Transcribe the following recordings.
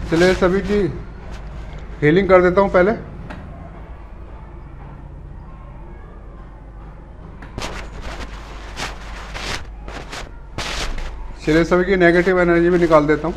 चलिए सभी की हीलिंग कर देता हूँ पहले। चलिए सभी की नेगेटिव एनर्जी भी निकाल देता हूँ।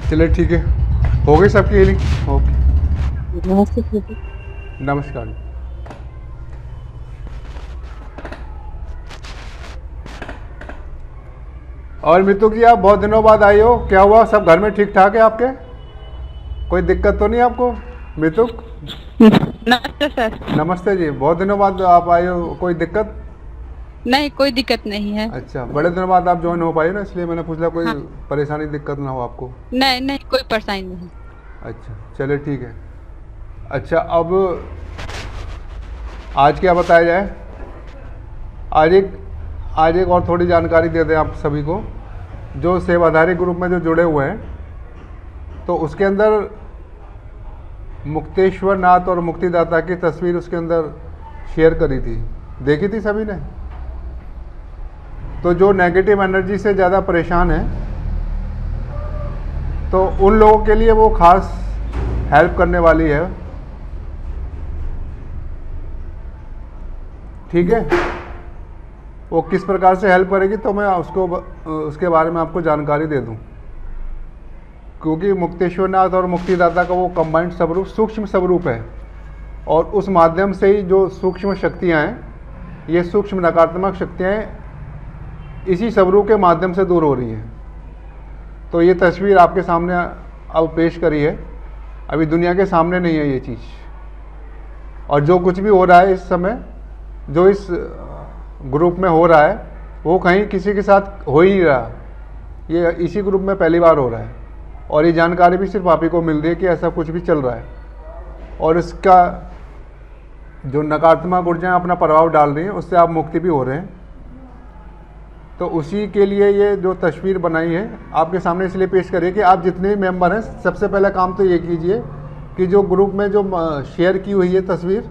चलिए ठीक है, हो गई सबकी हीलिंग। ओके, नमस्ते प्रभु। नमस्कार। और मितू जी, आप बहुत दिनों बाद आई हो, क्या हुआ? सब घर में ठीक ठाक है आपके? कोई दिक्कत तो नहीं आपको? मितू नमस्ते सर। नमस्ते जी, बहुत दिनों बाद आप आए हो, कोई दिक्कत? नहीं, कोई दिक्कत नहीं है। अच्छा, बड़े दिनों बाद आप ज्वाइन हो पाए ना, इसलिए मैंने पूछा कोई हाँ, परेशानी दिक्कत ना हो आपको। नहीं नहीं, कोई परेशानी नहीं। अच्छा चलिए ठीक है। अच्छा, अब आज क्या बताया जाए? आज एक आज एक और थोड़ी जानकारी दे दें आप सभी को। जो सेवाधारी ग्रुप में जो जुड़े हुए हैं, तो उसके अंदर मुक्तेश्वर नाथ और मुक्तिदाता की तस्वीर उसके अंदर शेयर करी थी, देखी थी सभी ने। तो जो नेगेटिव एनर्जी से ज़्यादा परेशान है, तो उन लोगों के लिए वो खास हेल्प करने वाली है। ठीक है, वो किस प्रकार से हेल्प करेगी तो मैं उसके बारे में आपको जानकारी दे दूं, क्योंकि मुक्तेश्वरनाथ और मुक्तिदाता का वो कंबाइंड स्वरूप सूक्ष्म स्वरूप है, और उस माध्यम से ही जो सूक्ष्म शक्तियां हैं, ये सूक्ष्म नकारात्मक शक्तियां इसी स्वरूप के माध्यम से दूर हो रही हैं। तो ये तस्वीर आपके सामने अब पेश करी है, अभी दुनिया के सामने नहीं है ये चीज़। और जो कुछ भी हो रहा है इस समय, जो इस ग्रुप में हो रहा है, वो कहीं किसी के साथ हो ही नहीं रहा, ये इसी ग्रुप में पहली बार हो रहा है। और ये जानकारी भी सिर्फ आप ही को मिल रही है कि ऐसा कुछ भी चल रहा है, और इसका जो नकारात्मक ऊर्जाएं अपना प्रभाव डाल रही हैं, उससे आप मुक्ति भी हो रहे हैं। तो उसी के लिए ये जो तस्वीर बनाई है आपके सामने इसलिए पेश करिए कि आप जितने भी मेंबर हैं, सबसे पहला काम तो ये कीजिए कि जो ग्रुप में जो शेयर की हुई है तस्वीर,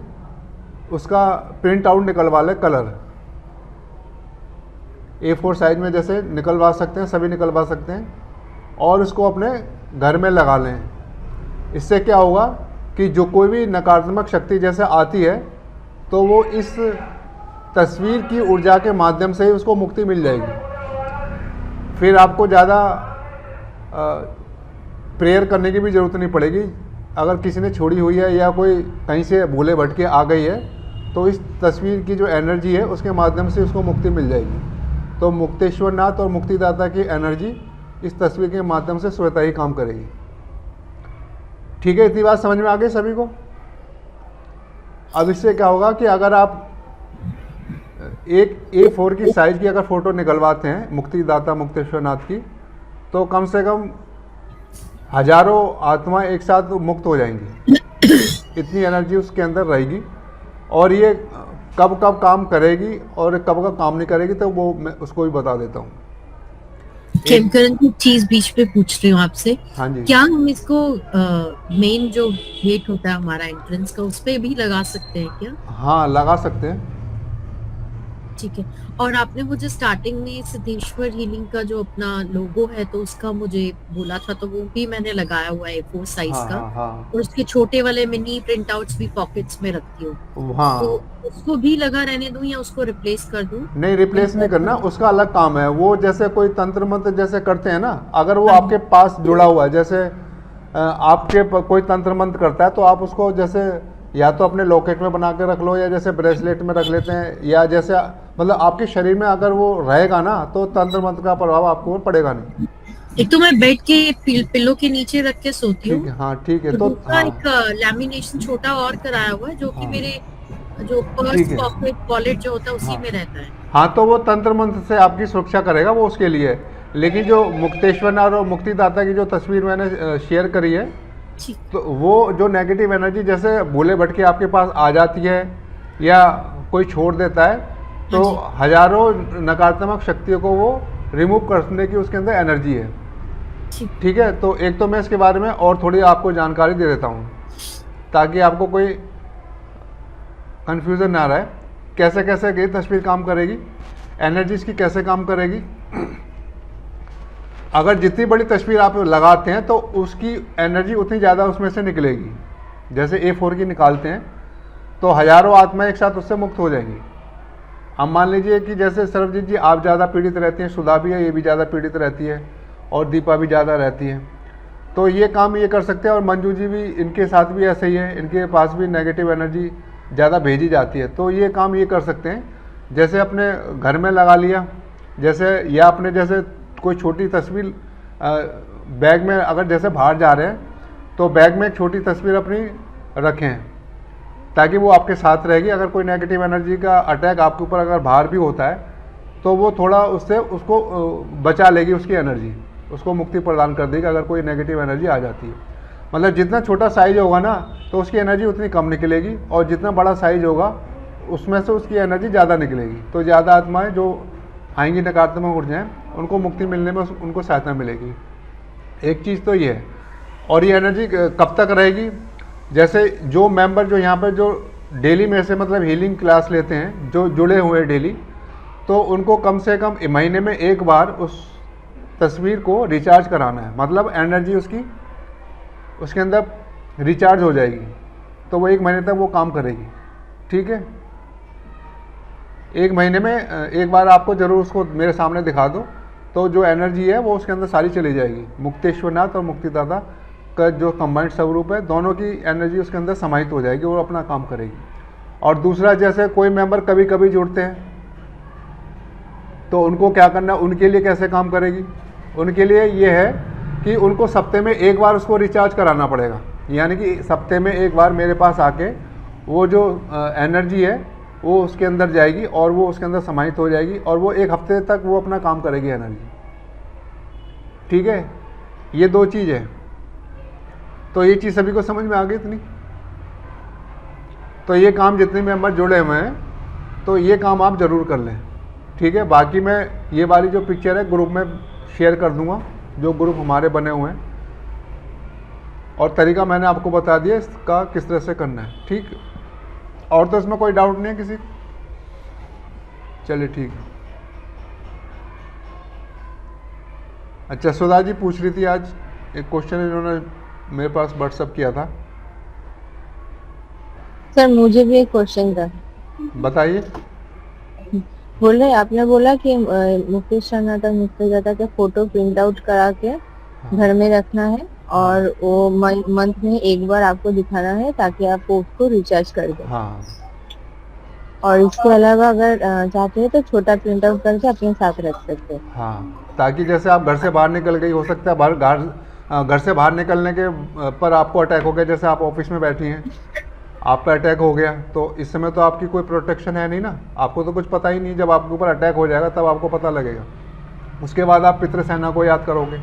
उसका प्रिंट आउट निकलवा लें। कलर A4 साइज में जैसे निकलवा सकते हैं, सभी निकलवा सकते हैं, और उसको अपने घर में लगा लें। इससे क्या होगा कि जो कोई भी नकारात्मक शक्ति जैसे आती है, तो वो इस तस्वीर की ऊर्जा के माध्यम से ही उसको मुक्ति मिल जाएगी। फिर आपको ज़्यादा प्रेयर करने की भी ज़रूरत नहीं पड़ेगी। अगर किसी ने छोड़ी हुई है या कोई कहीं से भूले भटके आ गई है, तो इस तस्वीर की जो एनर्जी है उसके माध्यम से उसको मुक्ति मिल जाएगी। तो मुक्तेश्वरनाथ और मुक्तिदाता की एनर्जी इस तस्वीर के माध्यम से स्वतः ही काम करेगी। ठीक है, इतनी बात समझ में आ गई सभी को। अब इससे क्या होगा कि अगर आप एक A4 की साइज की अगर फ़ोटो निकलवाते हैं मुक्तिदाता मुक्तेश्वरनाथ की, तो कम से कम हजारों आत्माएं एक साथ मुक्त हो जाएंगी। इतनी एनर्जी उसके अंदर रहेगी, और ये कब कब काम करेगी और कब कब काम नहीं करेगी, तो वो मैं उसको भी बता देता हूँ। खेमकरण की चीज बीच में पूछ रही हूँ आपसे। हाँ जी। क्या हम इसको मेन जो गेट होता है हमारा एंट्रेंस का, उस पे भी लगा सकते हैं क्या? हाँ, लगा सकते हैं। ठीक है। और आपने मुझे स्टार्टिंग में सिद्धेश्वर हीलिंग का जो अपना लोगो है, तो उसका मुझे बोला था, तो वो भी मैंने लगाया हुआ है A4 साइज हाँ, का। हाँ, और उसके छोटे वाले मिनी प्रिंट आउट्स भी पॉकेट्स में रखती हूँ। हाँ। तो उसको भी लगा रहने दूं या उसको रिप्लेस कर दूं? नहीं, रिप्लेस नहीं करना, उसका अलग काम है। वो जैसे कोई तंत्र मंत्र जैसे करते हैं ना, अगर वो आपके पास जुड़ा हुआ है, जैसे आपके कोई तंत्र मंत्र करता है, तो आप उसको जैसे या तो अपने लॉकेट में बना के रख लो, या जैसे ब्रेसलेट में रख लेते हैं, या जैसे मतलब आपके शरीर में अगर वो रहेगा ना, तो तंत्र मंत्र का प्रभाव आपको पड़ेगा नहीं। एक तो मैं बेड के पिलो के नीचे रख के सोती हूँ। ठीक है, हाँ, ठीक है। तो दूसरा हाँ, एक लैमिनेशन छोटा और कराया हुआ है, जो कि हाँ, मेरे जो पर्स ठीक है। पॉकेट वॉलेट जो होता है उसी हाँ। में रहता है। हाँ, तो वो तंत्र मंत्र से आपकी सुरक्षा करेगा, वो उसके लिए है। लेकिन जो मुक्तेश्वरनाथ और मुक्तिदाता की जो तस्वीर मैंने शेयर करी है, ठीक। तो वो जो नेगेटिव एनर्जी जैसे भूले भटके आपके पास आ जाती है या कोई छोड़ देता है, तो हजारों नकारात्मक शक्तियों को वो रिमूव करने की उसके अंदर एनर्जी है। ठीक है, तो एक तो मैं इसके बारे में और थोड़ी आपको जानकारी दे देता हूँ, ताकि आपको कोई कंफ्यूजन ना रहे। कैसे कैसे ये तस्वीर काम करेगी, एनर्जीज की कैसे काम करेगी। अगर जितनी बड़ी तस्वीर आप लगाते हैं, तो उसकी एनर्जी उतनी ज़्यादा उसमें से निकलेगी। जैसे A4 की निकालते हैं, तो हजारों आत्माएं एक साथ उससे मुक्त हो जाएंगी। अब मान लीजिए कि जैसे सरबजीत जी आप ज़्यादा पीड़ित रहती हैं, सुधा भी है, ये भी ज़्यादा पीड़ित रहती है, और दीपा भी ज़्यादा रहती है, तो ये काम ये कर सकते हैं। और मंजू जी भी, इनके साथ भी ऐसे ही है, इनके पास भी नेगेटिव एनर्जी ज़्यादा भेजी जाती है, तो ये काम ये कर सकते हैं। जैसे अपने घर में लगा लिया, जैसे या अपने जैसे कोई छोटी तस्वीर बैग में, अगर जैसे बाहर जा रहे हैं तो बैग में एक छोटी तस्वीर अपनी रखें, ताकि वो आपके साथ रहेगी। अगर कोई नेगेटिव एनर्जी का अटैक आपके ऊपर अगर बाहर भी होता है, तो वो थोड़ा उससे उसको बचा लेगी, उसकी एनर्जी उसको मुक्ति प्रदान कर देगी अगर कोई नेगेटिव एनर्जी आ जाती है। मतलब जितना छोटा साइज होगा ना, तो उसकी एनर्जी उतनी कम निकलेगी, और जितना बड़ा साइज होगा उसमें से उसकी एनर्जी ज़्यादा निकलेगी। तो ज़्यादा आत्माएँ जो आएंगी नकारात्मक ऊर्जाएँ, उनको मुक्ति मिलने में उनको सहायता मिलेगी। एक चीज़ तो ये है। और ये एनर्जी कब तक रहेगी, जैसे जो मेंबर जो यहाँ पर जो डेली में से मतलब हीलिंग क्लास लेते हैं, जो जुड़े हुए हैं डेली, तो उनको कम से कम महीने में एक बार उस तस्वीर को रिचार्ज कराना है। मतलब एनर्जी उसकी उसके अंदर रिचार्ज हो जाएगी, तो वो 1 महीने तक वो काम करेगी। ठीक है, 1 महीने में एक बार आपको ज़रूर उसको मेरे सामने दिखा दो, तो जो एनर्जी है वो उसके अंदर सारी चली जाएगी। मुक्तेश्वरनाथ और मुक्तिदाता का जो कंबाइंड स्वरूप है, दोनों की एनर्जी उसके अंदर समाहित हो जाएगी और अपना काम करेगी। और दूसरा, जैसे कोई मेंबर कभी कभी जुड़ते हैं, तो उनको क्या करना, उनके लिए कैसे काम करेगी? उनके लिए ये है कि उनको सप्ते में एक बार उसको रिचार्ज कराना पड़ेगा। यानी कि सप्ते में एक बार मेरे पास आके वो जो एनर्जी है वो उसके अंदर जाएगी और वो उसके अंदर समाहित हो जाएगी और वो 1 हफ्ते तक वो अपना काम करेगी एनर्जी। ठीक है, ये 2 चीज़ है। तो ये चीज़ सभी को समझ में आ गई इतनी? तो ये काम जितने मेंबर जुड़े हुए हैं, तो ये काम आप ज़रूर कर लें। ठीक है, बाकी मैं ये वाली जो पिक्चर है ग्रुप में शेयर कर दूंगा, जो ग्रुप हमारे बने हुए हैं, और तरीका मैंने आपको बता दिया इसका किस तरह से करना है। ठीक, और तो इसमें कोई डाउट नहीं है किसी को? चलिए ठीक है। अच्छा, सुधा जी पूछ रही थी, आज एक क्वेश्चन इन्होंने मेरे पास व्हाट्सअप किया था। सर मुझे भी एक क्वेश्चन था। बताइए। बोले आपने बोला कि मुक्तेश्वरनाथ और मुक्तिदाता के फोटो प्रिंट आउट करा के घर में रखना है और वो मंथ में एक बार आपको दिखाना है ताकि आप उसको रिचार्ज कर दें। हाँ, और इसके अलावा अगर चाहते हैं तो छोटा प्रिंट आउट करके अपने साथ रख सकते हैं। हाँ, ताकि जैसे आप घर से बाहर निकल गई, हो सकता है घर से बाहर निकलने के पर आपको अटैक हो गया, जैसे आप ऑफिस में बैठी हैं, आप पे अटैक हो गया, तो इस समय तो आपकी कोई प्रोटेक्शन है नहीं ना, आपको तो कुछ पता ही नहीं। जब आपके ऊपर अटैक हो जाएगा तब आपको पता लगेगा। उसके बाद आप पितृसेना को याद करोगे,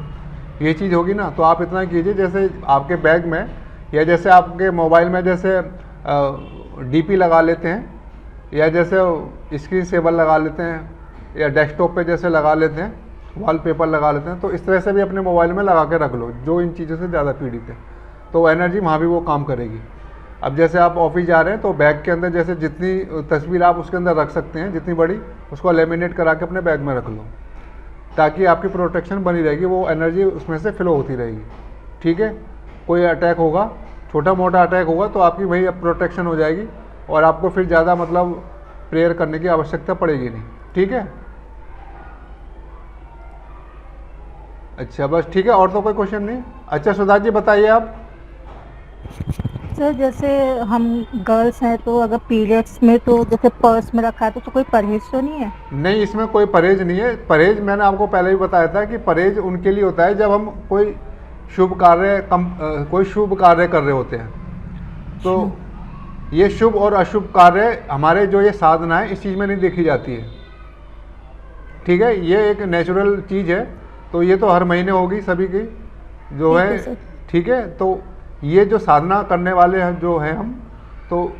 ये चीज़ होगी ना। तो आप इतना कीजिए, जैसे आपके बैग में या जैसे आपके मोबाइल में जैसे डीपी लगा लेते हैं, या जैसे स्क्रीन सेवर लगा लेते हैं, या डेस्कटॉप पे जैसे लगा लेते हैं, वॉलपेपर लगा लेते हैं, तो इस तरह से भी अपने मोबाइल में लगा के रख लो जो इन चीज़ों से ज़्यादा पीड़ित है, तो एनर्जी वहाँ भी वो काम करेगी। अब जैसे आप ऑफिस जा रहे हैं, तो बैग के अंदर जैसे जितनी तस्वीर आप उसके अंदर रख सकते हैं, जितनी बड़ी, उसको लेमिनेट करा के अपने बैग में रख लो, ताकि आपकी प्रोटेक्शन बनी रहेगी, वो एनर्जी उसमें से फ्लो होती रहेगी। ठीक है, कोई अटैक होगा, छोटा मोटा अटैक होगा, तो आपकी वही प्रोटेक्शन हो जाएगी और आपको फिर ज़्यादा मतलब प्रेयर करने की आवश्यकता पड़ेगी नहीं। ठीक है, अच्छा बस ठीक है, और तो कोई क्वेश्चन नहीं। अच्छा सुधा जी बताइए आप। सर जैसे हम गर्ल्स हैं तो अगर पीरियड्स में तो जैसे पर्स में रखा है तो कोई परहेज तो नहीं है? नहीं, इसमें कोई परहेज नहीं है। परहेज मैंने आपको पहले ही बताया था कि परहेज उनके लिए होता है जब हम कोई शुभ कार्य कर रहे होते हैं। तो ये शुभ और अशुभ कार्य हमारे जो ये साधना है इस चीज़ में नहीं देखी जाती है। ठीक है, ये एक नेचुरल चीज़ है, तो ये तो हर महीने होगी सभी की जो है। ठीक है, तो ये जो साधना करने वाले हैं जो हैं हम, तो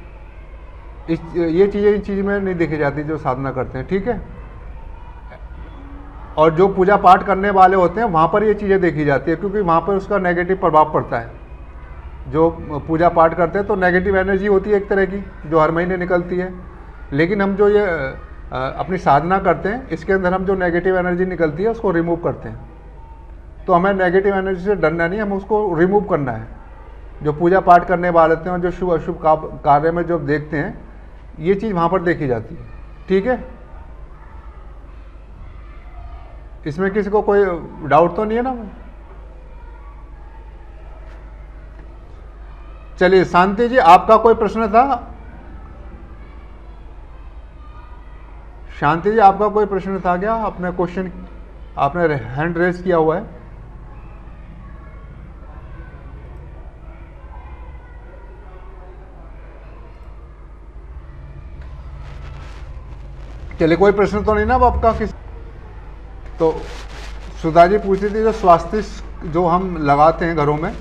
ये चीज़ें इस चीज़ में नहीं देखी जाती जो साधना करते हैं। ठीक है, और जो पूजा पाठ करने वाले होते हैं वहाँ पर ये चीज़ें देखी जाती है, क्योंकि वहाँ पर उसका नेगेटिव प्रभाव पड़ता है। जो पूजा पाठ करते हैं तो नेगेटिव एनर्जी होती है एक तरह की जो हर महीने निकलती है, लेकिन हम जो ये अपनी साधना करते हैं इसके अंदर हम जो नेगेटिव एनर्जी निकलती है उसको रिमूव करते हैं। तो हमें नेगेटिव एनर्जी से डरना नहीं, हमें उसको रिमूव करना है। जो पूजा पाठ करने वाले होते हैं और जो शुभ अशुभ कार्य में जो देखते हैं, ये चीज़ वहाँ पर देखी जाती है। ठीक है, इसमें किसी को कोई डाउट तो नहीं है ना? चलिए शांति जी, आपका कोई प्रश्न था? शांति जी, आपका कोई प्रश्न था क्या? आपने क्वेश्चन, आपने हैंड रेज किया हुआ है। चलिए, कोई प्रश्न तो नहीं ना अब आपका किस? तो सुधा जी पूछ रही थी जो स्वास्तिक जो हम लगाते हैं घरों में,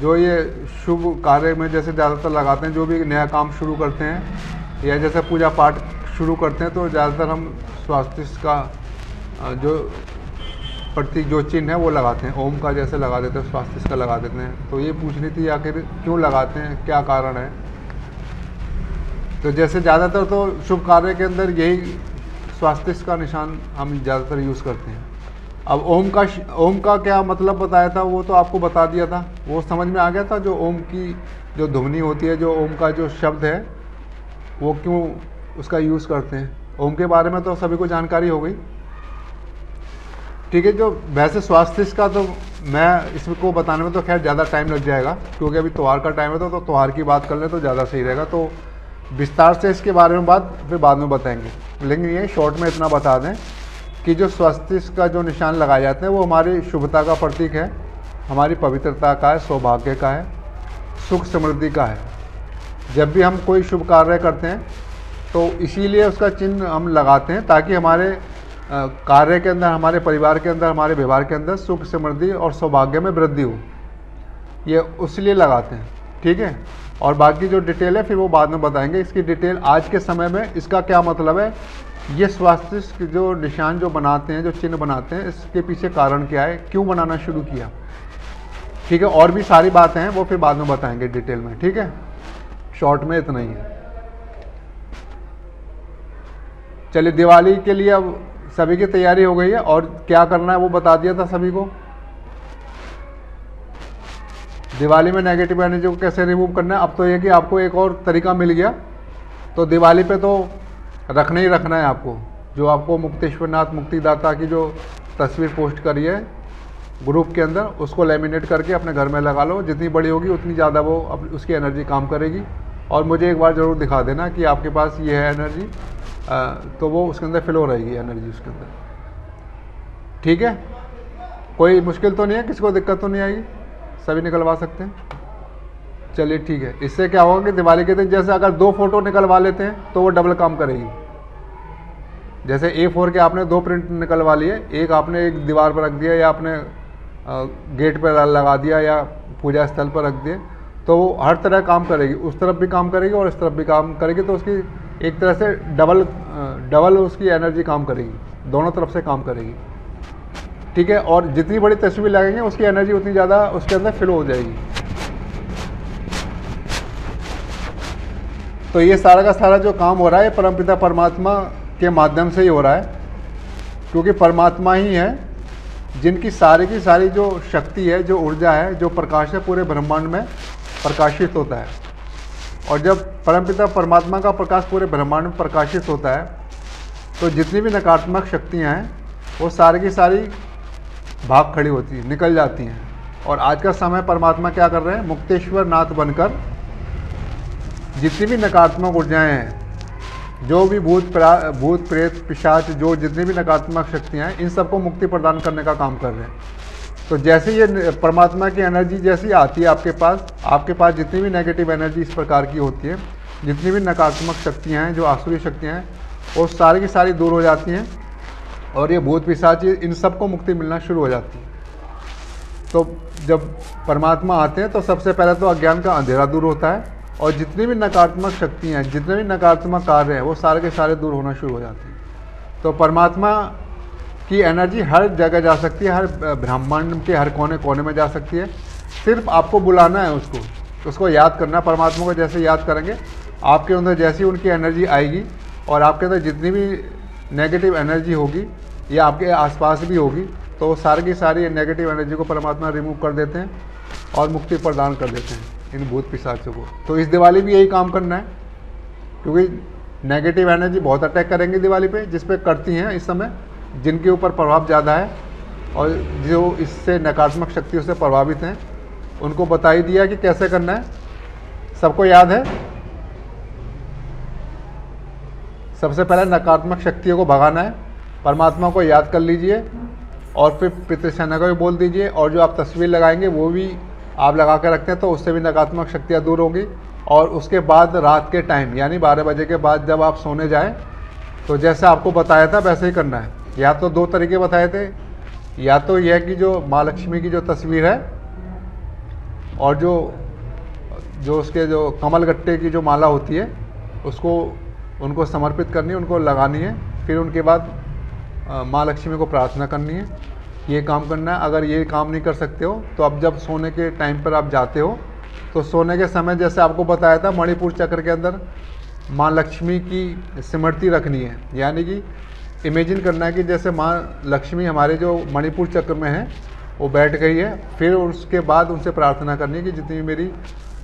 जो ये शुभ कार्य में जैसे ज़्यादातर लगाते हैं, जो भी नया काम शुरू करते हैं या जैसे पूजा पाठ शुरू करते हैं, तो ज़्यादातर हम स्वास्तिक का जो प्रतीक जो चिन्ह है वो लगाते हैं, ओम का जैसे लगा देते हैं, स्वास्तिक का लगा देते हैं। तो ये पूछ रही थी आखिर क्यों लगाते हैं, क्या कारण है। तो जैसे ज़्यादातर तो शुभ कार्य के अंदर यही स्वास्तिक का निशान हम ज़्यादातर यूज़ करते हैं। अब ओम का क्या मतलब बताया था वो तो आपको बता दिया था, वो समझ में आ गया था। जो ओम की जो ध्वनि होती है, जो ओम का जो शब्द है वो क्यों उसका यूज़ करते हैं, ओम के बारे में तो सभी को जानकारी हो गई। ठीक है, जो वैसे स्वास्थ्य का तो मैं इसको बताने में तो खैर ज़्यादा टाइम लग जाएगा, क्योंकि अभी त्यौहार का टाइम है तो त्यौहार की बात कर लें तो ज़्यादा सही रहेगा। तो विस्तार से इसके बारे में फिर बाद में बताएंगे, लेकिन ये शॉर्ट में इतना बता दें कि जो स्वास्तिक का जो निशान लगाए जाते हैं वो हमारी शुभता का प्रतीक है, हमारी पवित्रता का है, सौभाग्य का है, सुख समृद्धि का है। जब भी हम कोई शुभ कार्य करते हैं तो इसीलिए उसका चिन्ह हम लगाते हैं, ताकि हमारे कार्य के अंदर, हमारे परिवार के अंदर, हमारे व्यवहार के अंदर सुख समृद्धि और सौभाग्य में वृद्धि हो, ये उसलिए लगाते हैं। ठीक है, और बाकी जो डिटेल है फिर वो बाद में बताएंगे। इसकी डिटेल आज के समय में इसका क्या मतलब है, ये स्वास्तिक जो निशान जो बनाते हैं, जो चिन्ह बनाते हैं, इसके पीछे कारण क्या है, क्यों बनाना शुरू किया। ठीक है, और भी सारी बातें हैं वो फिर बाद में बताएंगे डिटेल में। ठीक है, शॉर्ट में इतना ही है। चलिए, दिवाली के लिए अब सभी की तैयारी हो गई है और क्या करना है वो बता दिया था सभी को। दिवाली में नेगेटिव एनर्जी को कैसे रिमूव करना है, अब तो ये कि आपको एक और तरीका मिल गया। तो दिवाली पे तो रखना ही रखना है आपको, जो आपको मुक्तेश्वरनाथ मुक्तिदाता की जो तस्वीर पोस्ट करी है ग्रुप के अंदर, उसको लेमिनेट करके अपने घर में लगा लो। जितनी बड़ी होगी उतनी ज़्यादा वो उसकी एनर्जी काम करेगी। और मुझे एक बार ज़रूर दिखा देना कि आपके पास ये है एनर्जी, तो वो उसके अंदर फ्लो रहेगी एनर्जी उसके अंदर। ठीक है, कोई मुश्किल तो नहीं है, किसी को दिक्कत तो नहीं आएगी, सभी निकलवा सकते हैं। चलिए ठीक है, इससे क्या होगा कि दिवाली के दिन जैसे अगर 2 फोटो निकलवा लेते हैं तो वो डबल काम करेगी। जैसे A4 के आपने 2 प्रिंट निकलवा लिए, एक आपने एक दीवार पर रख दिया या आपने गेट पर लगा दिया या पूजा स्थल पर रख दिए, तो वो हर तरह काम करेगी, उस तरफ भी काम करेगी और इस तरफ भी काम करेगी। तो उसकी एक तरह से डबल उसकी एनर्जी काम करेगी, दोनों तरफ से काम करेगी। ठीक है, और जितनी बड़ी तस्वीर लगेंगे उसकी एनर्जी उतनी ज़्यादा उसके अंदर फिल हो जाएगी। तो ये सारा का सारा जो काम हो रहा है परमपिता परमात्मा के माध्यम से ही हो रहा है, क्योंकि परमात्मा ही है जिनकी सारी की सारी जो शक्ति है, जो ऊर्जा है, जो प्रकाश है, पूरे ब्रह्मांड में प्रकाशित होता है। और जब परमपिता परमात्मा का प्रकाश पूरे ब्रह्मांड में प्रकाशित होता है तो जितनी भी नकारात्मक शक्तियाँ हैं वो सारी की सारी भाग खड़ी होती है, निकल जाती हैं। और आज का समय परमात्मा क्या कर रहे हैं, मुक्तेश्वर नाथ बनकर जितनी भी नकारात्मक ऊर्जाएँ हैं, जो भी भूत प्रेत पिशाच, जो जितनी भी नकारात्मक शक्तियाँ हैं, इन सबको मुक्ति प्रदान करने का काम कर रहे हैं। तो जैसे ये परमात्मा की एनर्जी जैसी आती है आपके पास जितनी भी नेगेटिव एनर्जी इस प्रकार की होती है, जितनी भी नकारात्मक शक्तियाँ हैं, जो आसुरी शक्तियाँ हैं, वो सारी की सारी दूर हो जाती हैं और ये भूत पिशाच इन सबको मुक्ति मिलना शुरू हो जाती है। तो जब परमात्मा आते हैं तो सबसे पहले तो अज्ञान का अंधेरा दूर होता है और जितनी भी नकारात्मक शक्तियाँ हैं, जितने भी नकारात्मक कार्य हैं, वो सारे के सारे दूर होना शुरू हो जाते हैं। तो परमात्मा की एनर्जी हर जगह जा सकती है, हर ब्रह्मांड के हर कोने कोने में जा सकती है। सिर्फ आपको बुलाना है, उसको याद करना। परमात्मा को जैसे याद करेंगे, आपके अंदर जैसी उनकी एनर्जी आएगी और आपके अंदर जितनी भी नेगेटिव एनर्जी होगी या आपके आसपास भी होगी, तो वो सारी की सारी नेगेटिव एनर्जी को परमात्मा रिमूव कर देते हैं और मुक्ति प्रदान कर देते हैं इन भूत पिशाचों को। तो इस दिवाली भी यही काम करना है, क्योंकि नेगेटिव एनर्जी बहुत अटैक करेंगी दिवाली पे, जिस पे करती हैं इस समय, जिनके ऊपर प्रभाव ज़्यादा है और जो इससे नकारात्मक शक्तियों से प्रभावित हैं, उनको बता ही दिया कि कैसे करना है। सबको याद है, सबसे पहले नकारात्मक शक्तियों को भगाना है, परमात्मा को याद कर लीजिए और फिर पितृसेना को भी बोल दीजिए। और जो आप तस्वीर लगाएंगे वो भी आप लगा कर रखते हैं तो उससे भी नकारात्मक शक्तियाँ दूर होंगी। और उसके बाद रात के टाइम यानी 12 बजे के बाद जब आप सोने जाएं तो जैसे आपको बताया था वैसे ही करना है। या तो 2 तरीके बताए थे, या तो यह कि जो माँ लक्ष्मी की जो तस्वीर है और जो उसके जो कमल गट्टे की जो माला होती है उसको उनको समर्पित करनी है, उनको लगानी है। फिर उनके बाद माँ लक्ष्मी को प्रार्थना करनी है ये काम करना है। अगर ये काम नहीं कर सकते हो तो अब जब सोने के टाइम पर आप जाते हो तो सोने के समय जैसे आपको बताया था मणिपुर चक्र के अंदर माँ लक्ष्मी की स्मृति रखनी है, यानी कि इमेजिन करना है कि जैसे माँ लक्ष्मी हमारे जो मणिपुर चक्र में है वो बैठ गई है। फिर उसके बाद उनसे प्रार्थना करनी है कि जितनी भी मेरी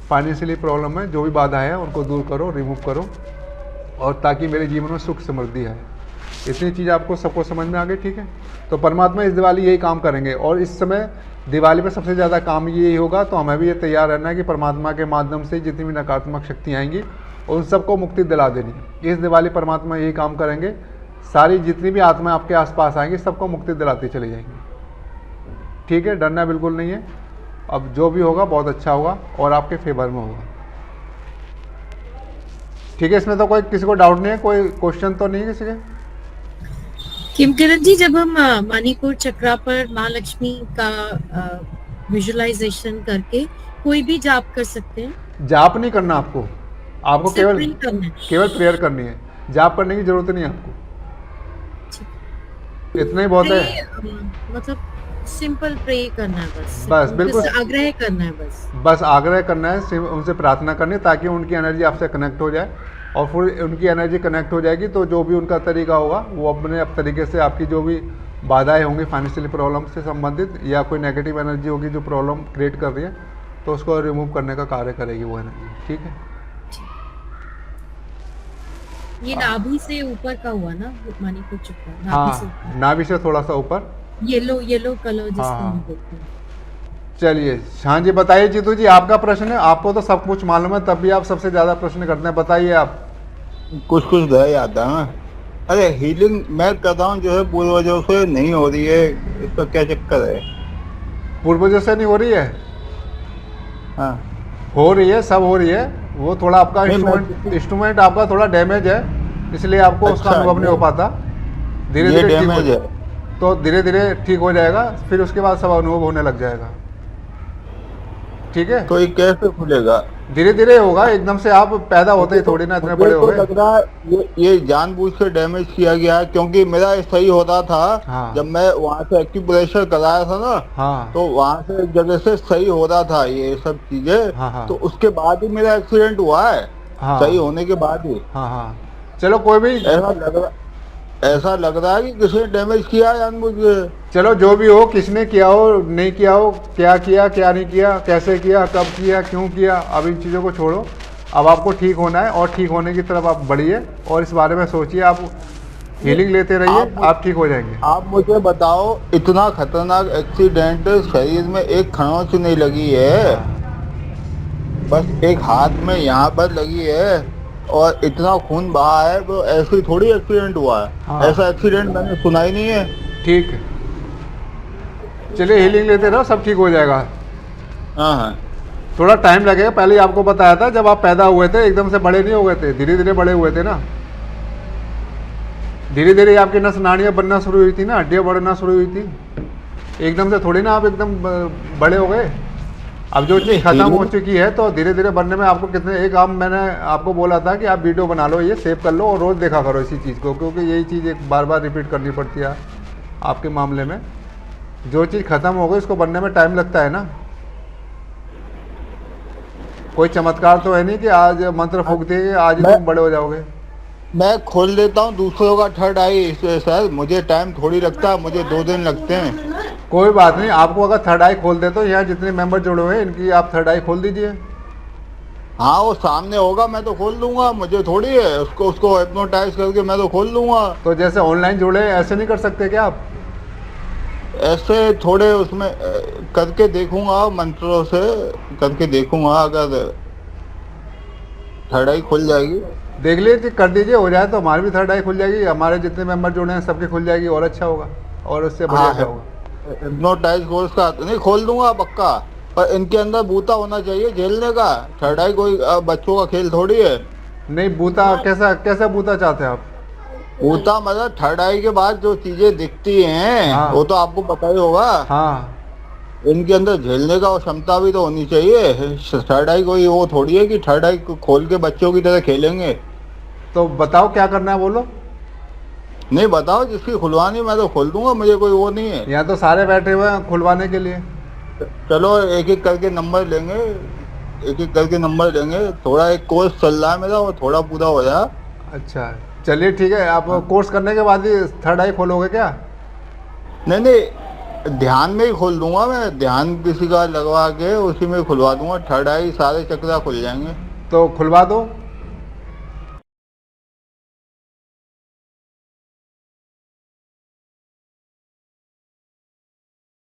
फाइनेंशियली प्रॉब्लम है, जो भी बाधा है उनको दूर करो, रिमूव करो, और ताकि मेरे जीवन में सुख समृद्धि आए। इतनी चीज़ आपको सबको समझ में आ गई, ठीक है। तो परमात्मा इस दिवाली यही काम करेंगे, और इस समय दिवाली में सबसे ज़्यादा काम यही होगा। तो हमें भी ये तैयार रहना है कि परमात्मा के माध्यम से जितनी भी नकारात्मक शक्तियाँ आएंगी उन सबको मुक्ति दिला देनी है। इस दिवाली परमात्मा यही काम करेंगे, सारी जितनी भी आत्माएं आपके आसपास आएंगी सबको मुक्ति दिलाती चली जाएंगी, ठीक है। डरना बिल्कुल नहीं है। अब जो भी होगा बहुत अच्छा होगा और आपके फेवर में होगा, ठीक है। इसमें तो कोई किसी को डाउट नहीं है, कोई क्वेश्चन तो नहीं है किसी के? किमकरण जी, जब हम मणिपुर चक्रा पर माँ लक्ष्मी का विजुअलाइजेशन करके कोई भी जाप कर सकते हैं? जाप नहीं करना आपको, आपको सिर्फ केवल pray करना है। केवल प्रेयर करनी है, जाप करने की जरूरत नहीं है आपको, इतना ही बहुत है। मतलब सिंपल प्रे करना है बस बस, बिल्कुल। उनसे आग्रह करना है बस आग्रह करना है, उनसे प्रार्थना करनी है ताकि उनकी एनर्जी आपसे कनेक्ट हो जाए, और फिर उनकी एनर्जी कनेक्ट हो जाएगी तो जो भी उनका तरीका होगा वो अपने अब तरीके से आपकी जो भी बाधाएं होंगी फाइनेंशियल प्रॉब्लम से संबंधित या कोई नेगेटिव एनर्जी होगी जो प्रॉब्लम क्रिएट कर रही है तो उसको रिमूव करने का कार्य करेगी वो एनर्जी, ठीक है। ये नाभि से ऊपर का हुआ ना मणिपुर चक्र, नाभि से हाँ, नाभि से थोड़ा सा ऊपर, येलो कलर जिसको हाँ। हम बोलते हैं। चलिए हाँ जी, बताइए जीतू जी, आपका प्रश्न है। आपको तो सब कुछ मालूम है, तब भी आप सबसे ज़्यादा प्रश्न करते हैं, बताइए आप। कुछ रह जाता है। अरे हीलिंग मैं कर रहा हूँ जो है पूर्वजों से नहीं हो रही है, इसका क्या चक्कर है? पूर्वजों से नहीं हो रही है? हाँ, हो रही है, सब हो रही है। वो थोड़ा आपका नहीं, इंस्ट्रूमेंट आपका थोड़ा डैमेज है, इसलिए आपको उसका अच्छा, अनुभव नहीं हो पाता। धीरे ये धीरे ठीक हो डैमेज है। तो धीरे धीरे ठीक हो जाएगा, फिर उसके बाद सब अनुभव होने लग जाएगा, ठीक है। तो ये कैसे खुलेगा? धीरे धीरे होगा, एकदम से आप पैदा होते ही थोड़ी ना इतने मुझे बड़े हो तो गए। लग रहा है ये जानबूझ के डैमेज किया गया है, क्योंकि मेरा ये सही होता था। हाँ। जब मैं वहाँ से एक्यूप्रेशर कराया था ना, हाँ तो वहाँ से एक जगह से सही हो रहा था ये सब चीजें। हाँ, हाँ। तो उसके बाद ही मेरा एक्सीडेंट हुआ है, हाँ। सही होने के बाद ही। हाँ हाँ, चलो कोई भी, ऐसा लग रहा है कि किसी ने डैमेज किया है जानबूझ के। चलो जो भी हो, किसने किया हो नहीं किया हो, क्या किया क्या नहीं किया, कैसे किया, कब किया, क्यों किया, अब इन चीज़ों को छोड़ो। अब आपको ठीक होना है और ठीक होने की तरफ आप बढ़िए और इस बारे में सोचिए, आप हीलिंग लेते रहिए, आप ठीक हो जाएंगे। आप मुझे बताओ, इतना खतरनाक एक्सीडेंट शरीर में एक खरोंच नहीं लगी है, बस एक हाथ में यहाँ पर लगी है और इतना खून बहा है, तो ऐसे थोड़ी एक्सीडेंट हुआ है। हाँ। ऐसा एक्सीडेंट मैंने सुना ही नहीं है। ठीक है, चलिए हीलिंग लेते रहो, सब ठीक हो जाएगा। हाँ हाँ, थोड़ा टाइम लगेगा, पहले ही आपको बताया था, जब आप पैदा हुए थे एकदम से बड़े नहीं हो गए थे, धीरे धीरे बड़े हुए थे ना। धीरे धीरे आपकी नस नाड़ियाँ बनना शुरू हुई थी ना, हड्डियाँ बढ़ना शुरू हुई थी, एकदम से थोड़ी ना आप एकदम बड़े हो गए। अब जो चीज़ खत्म हो चुकी है तो धीरे धीरे बनने में आपको कितने, एक आप मैंने आपको बोला था कि आप वीडियो बना लो, ये सेव कर लो और रोज़ देखा करो इसी चीज़ को, क्योंकि यही चीज़ एक बार बार रिपीट करनी पड़ती है आपके मामले में। जो चीज़ खत्म हो गई उसको बनने में टाइम लगता है ना, कोई चमत्कार तो है नहीं कि आज मंत्र फूक दिए आज तुम बड़े हो जाओगे। मैं खोल देता हूँ दूसरों का थर्ड आई सर, मुझे टाइम थोड़ी लगता है, मुझे 2 दिन लगते हैं। कोई बात नहीं, आपको अगर थर्ड आई खोल दे तो यहाँ जितने मेंबर जुड़े हुए हैं इनकी आप थर्ड आई खोल दीजिए। हाँ, वो सामने होगा, मैं तो खोल दूंगा, मुझे थोड़ी है, उसको हिप्नोटाइज करके मैं तो खोल दूंगा। तो जैसे ऑनलाइन जुड़े ऐसे नहीं कर सकते क्या आप? ऐसे थोड़े उसमें करके देखूंगा, मंत्रों से करके देखूंगा, अगर थर्ड आई खुल जाएगी। देख लीजिए, कर दीजिए, हो जाए तो हमारी भी थर्ड आई खुल जाएगी, हमारे जितने मेंबर जुड़े हैं सबके खुल जाएगी और अच्छा होगा और उससे बढ़िया हाँ, क्या होगा। हिप्नोटाइज कोर्स का नहीं खोल दूंगा पक्का, पर इनके अंदर बूता होना चाहिए झेलने का। थर्ड आई कोई बच्चों का खेल थोड़ी है। नहीं बूता, कैसा कैसा बूता चाहते हैं आप? बूता मतलब थर्ड आई के बाद जो चीजें दिखती हैं, हाँ। वो तो आपको पता ही होगा। हाँ, इनके अंदर झेलने का वो क्षमता भी तो होनी चाहिए। थर्ड आई कोई वो थोड़ी है कि थर्ड आई खोल के बच्चों की तरह खेलेंगे। तो बताओ क्या करना है, बोलो। नहीं बताओ, जिसकी खुलवानी मैं तो खोल दूंगा, मुझे कोई वो नहीं है। यहाँ तो सारे बैठे हुए हैं खुलवाने के लिए। चलो एक एक करके नंबर लेंगे, एक एक करके नंबर लेंगे। थोड़ा एक कोर्स चल रहा है मेरा, वो थोड़ा पूरा हो जाए। अच्छा चलिए ठीक है, आप कोर्स करने के बाद ही थर्ड आई खोलोगे क्या? नहीं नहीं, ध्यान में ही खोल दूंगा मैं, ध्यान किसी का लगवा के उसी में खुलवा दूंगा। थर्ड आई सारे चक्रा खुल जाएंगे। तो खुलवा दो।